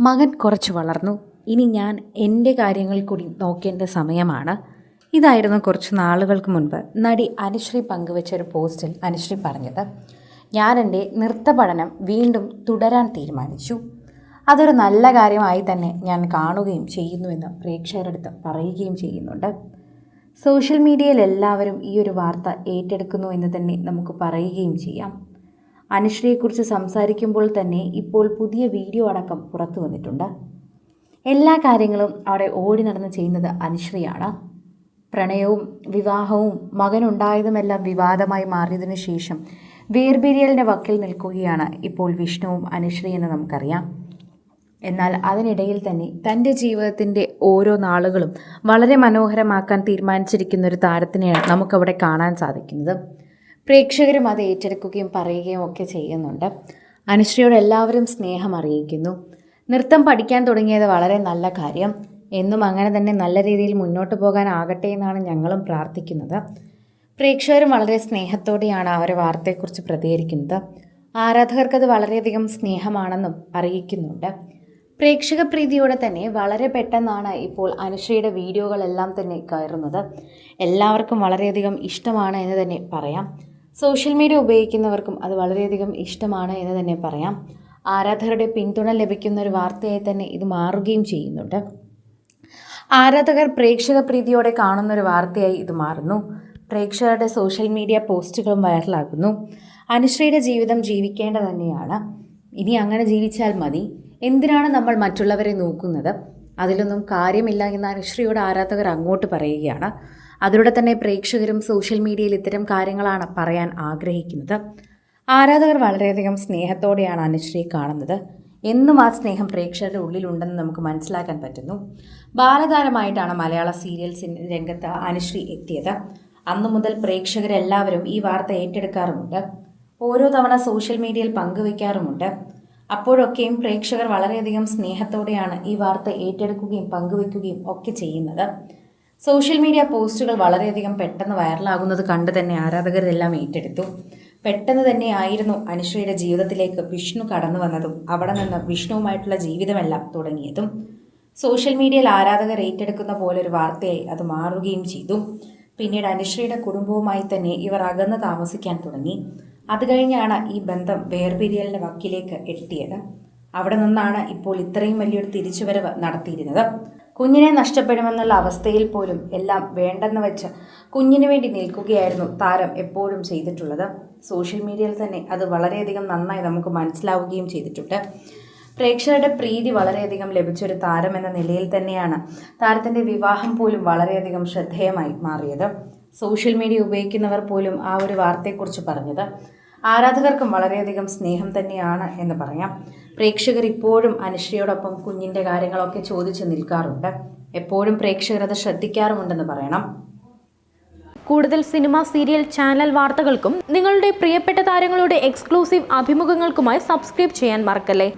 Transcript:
മകൻ കുറച്ച് വളർന്നു. ഇനി ഞാൻ എൻ്റെ കാര്യങ്ങൾ കൂടി നോക്കേണ്ട സമയമാണ്. ഇതായിരുന്നു കുറച്ച് നാളുകൾക്ക് മുൻപ് നടി അനുശ്രീ പങ്കുവച്ച ഒരു പോസ്റ്റിൽ അനുശ്രീ പറഞ്ഞത്. ഞാൻ എൻ്റെ നൃത്ത പഠനം വീണ്ടും തുടരാൻ തീരുമാനിച്ചു. അതൊരു നല്ല കാര്യമായി തന്നെ ഞാൻ കാണുകയും ചെയ്യുന്നുവെന്ന് പ്രേക്ഷകരടുത്ത് പറയുകയും ചെയ്യുന്നുണ്ട്. സോഷ്യൽ മീഡിയയിൽ എല്ലാവരും ഈ ഒരു വാർത്ത ഏറ്റെടുക്കുന്നു എന്ന് തന്നെ നമുക്ക് പറയുകയും ചെയ്യാം. അനുശ്രീയെക്കുറിച്ച് സംസാരിക്കുമ്പോൾ തന്നെ ഇപ്പോൾ പുതിയ വീഡിയോ അടക്കം പുറത്തു വന്നിട്ടുണ്ട്. എല്ലാ കാര്യങ്ങളും അവിടെ ഓടി നടന്ന് ചെയ്യുന്നത് അനുശ്രീയാണ്. പ്രണയവും വിവാഹവും മകനുണ്ടായതുമെല്ലാം വിവാദമായി മാറിയതിനു ശേഷം വേർപിരിയലിൻ്റെ വക്കിൽ നിൽക്കുകയാണ് ഇപ്പോൾ വിഷ്ണുവും അനുശ്രീ എന്ന് നമുക്കറിയാം. എന്നാൽ അതിനിടയിൽ തന്നെ തൻ്റെ ജീവിതത്തിൻ്റെ ഓരോ നാളുകളും വളരെ മനോഹരമാക്കാൻ തീരുമാനിച്ചിരിക്കുന്ന ഒരു താരത്തിനെയാണ് നമുക്കവിടെ കാണാൻ സാധിക്കുന്നത്. പ്രേക്ഷകരും അത് ഏറ്റെടുക്കുകയും പറയുകയും ഒക്കെ ചെയ്യുന്നുണ്ട്. അനുശ്രീയോട് എല്ലാവരും സ്നേഹം അറിയിക്കുന്നു. നൃത്തം പഠിക്കാൻ തുടങ്ങിയത് വളരെ നല്ല കാര്യം. എന്നും അങ്ങനെ തന്നെ നല്ല രീതിയിൽ മുന്നോട്ട് പോകാനാകട്ടെ എന്നാണ് ഞങ്ങളും പ്രാർത്ഥിക്കുന്നത്. പ്രേക്ഷകരും വളരെ സ്നേഹത്തോടെയാണ് അവരെ വാർത്തയെക്കുറിച്ച് പ്രതികരിക്കുന്നത്. ആരാധകർക്കത് വളരെയധികം സ്നേഹമാണെന്നും അറിയിക്കുന്നുണ്ട്. പ്രേക്ഷക പ്രീതിയോടെ തന്നെ വളരെ പെട്ടെന്നാണ് ഇപ്പോൾ അനുശ്രീയുടെ വീഡിയോകളെല്ലാം തന്നെ കയറുന്നത്. എല്ലാവർക്കും വളരെയധികം ഇഷ്ടമാണ് എന്ന് തന്നെ പറയാം. സോഷ്യൽ മീഡിയ ഉപയോഗിക്കുന്നവർക്കും അത് വളരെയധികം ഇഷ്ടമാണ് എന്ന് തന്നെ പറയാം. ആരാധകരുടെ പിന്തുണ ലഭിക്കുന്ന ഒരു വാർത്തയായി തന്നെ ഇത് മാറുകയും ചെയ്യുന്നുണ്ട്. ആരാധകർ പ്രേക്ഷക പ്രീതിയോടെ കാണുന്നൊരു വാർത്തയായി ഇത് മാറുന്നു. പ്രേക്ഷകരുടെ സോഷ്യൽ മീഡിയ പോസ്റ്റുകളും വൈറലാകുന്നു. അനുശ്രീയുടെ ജീവിതം ജീവിക്കേണ്ടത് തന്നെയാണ്. ഇനി അങ്ങനെ ജീവിച്ചാൽ മതി. എന്തിനാണ് നമ്മൾ മറ്റുള്ളവരെ നോക്കുന്നത്? അതിലൊന്നും കാര്യമില്ല എന്ന് അനുശ്രീയോട് ആരാധകർ അങ്ങോട്ട് പറയുകയാണ്. അതിലൂടെ തന്നെ പ്രേക്ഷകരും സോഷ്യൽ മീഡിയയിൽ ഇത്തരം കാര്യങ്ങളാണ് പറയാൻ ആഗ്രഹിക്കുന്നത്. ആരാധകർ വളരെയധികം സ്നേഹത്തോടെയാണ് അനുശ്രീയെ കാണുന്നത്. എന്നും ആ സ്നേഹം പ്രേക്ഷകരുടെ ഉള്ളിലുണ്ടെന്ന് നമുക്ക് മനസ്സിലാക്കാൻ പറ്റുന്നു. ബാലതാരമായിട്ടാണ് മലയാള സീരിയൽസിൻ്റെ രംഗത്ത് അനുശ്രീ എത്തിയത്. അന്നു മുതൽ പ്രേക്ഷകരെല്ലാവരും ഈ വാർത്ത ഏറ്റെടുക്കാറുമുണ്ട്. ഓരോ തവണ സോഷ്യൽ മീഡിയയിൽ പങ്കുവയ്ക്കാറുമുണ്ട്. അപ്പോഴൊക്കെയും പ്രേക്ഷകർ വളരെയധികം സ്നേഹത്തോടെയാണ് ഈ വാർത്ത ഏറ്റെടുക്കുകയും പങ്കുവയ്ക്കുകയും ഒക്കെ ചെയ്യുന്നത്. സോഷ്യൽ മീഡിയ പോസ്റ്റുകൾ വളരെയധികം പെട്ടെന്ന് വൈറലാകുന്നത് കണ്ട് തന്നെ ആരാധകരെല്ലാം ഏറ്റെടുത്തു. പെട്ടെന്ന് തന്നെ ആയിരുന്നു അനുശ്രീയുടെ ജീവിതത്തിലേക്ക് വിഷ്ണു കടന്നു വന്നതും അവിടെ നിന്ന് വിഷ്ണുവുമായിട്ടുള്ള ജീവിതമെല്ലാം തുടങ്ങിയതും. സോഷ്യൽ മീഡിയയിൽ ആരാധകർ ഏറ്റെടുക്കുന്ന പോലൊരു വാർത്തയായി അത് മാറുകയും ചെയ്തു. പിന്നീട് അനുശ്രീയുടെ കുടുംബവുമായി തന്നെ ഇവർ അകന്ന് താമസിക്കാൻ തുടങ്ങി. അത് കഴിഞ്ഞാണ് ഈ ബന്ധം വേർപിരിയലിൻ്റെ വക്കിലേക്ക് എത്തിയത്. അവിടെ നിന്നാണ് ഇപ്പോൾ ഇത്രയും വലിയൊരു തിരിച്ചുവരവ് നടത്തിയിരുന്നത്. കുഞ്ഞിനെ നഷ്ടപ്പെടുമെന്നുള്ള അവസ്ഥയിൽ പോലും എല്ലാം വേണ്ടെന്ന് വെച്ച് കുഞ്ഞിന് വേണ്ടി നിൽക്കുകയായിരുന്നു താരം എപ്പോഴും ചെയ്തിട്ടുള്ളത്. സോഷ്യൽ മീഡിയയിൽ തന്നെ അത് വളരെയധികം നന്നായി നമുക്ക് മനസ്സിലാവുകയും ചെയ്തിട്ടുണ്ട്. പ്രേക്ഷകരുടെ പ്രീതി വളരെയധികം ലഭിച്ചൊരു താരം എന്ന നിലയിൽ തന്നെയാണ് താരത്തിൻ്റെ വിവാഹം പോലും വളരെയധികം ശ്രദ്ധേയമായി മാറിയത്. സോഷ്യൽ മീഡിയ ഉപയോഗിക്കുന്നവർ പോലും ആ ഒരു വാർത്തയെക്കുറിച്ച് പറഞ്ഞത്. ആരാധകർക്കും വളരെയധികം സ്നേഹം തന്നെയാണ് എന്ന് പറയാം. പ്രേക്ഷകർ ഇപ്പോഴും അനുശ്രീയോടൊപ്പം കുഞ്ഞിൻ്റെ കാര്യങ്ങളൊക്കെ ചോദിച്ച് നിൽക്കാറുണ്ട്. എപ്പോഴും പ്രേക്ഷകർ അത് ശ്രദ്ധിക്കാറുമുണ്ടെന്ന് പറയണം. കൂടുതൽ സിനിമ, സീരിയൽ, ചാനൽ വാർത്തകൾക്കും നിങ്ങളുടെ പ്രിയപ്പെട്ട താരങ്ങളുടെ എക്സ്ക്ലൂസീവ് അഭിമുഖങ്ങൾക്കുമായി സബ്സ്ക്രൈബ് ചെയ്യാൻ മറക്കല്ലേ.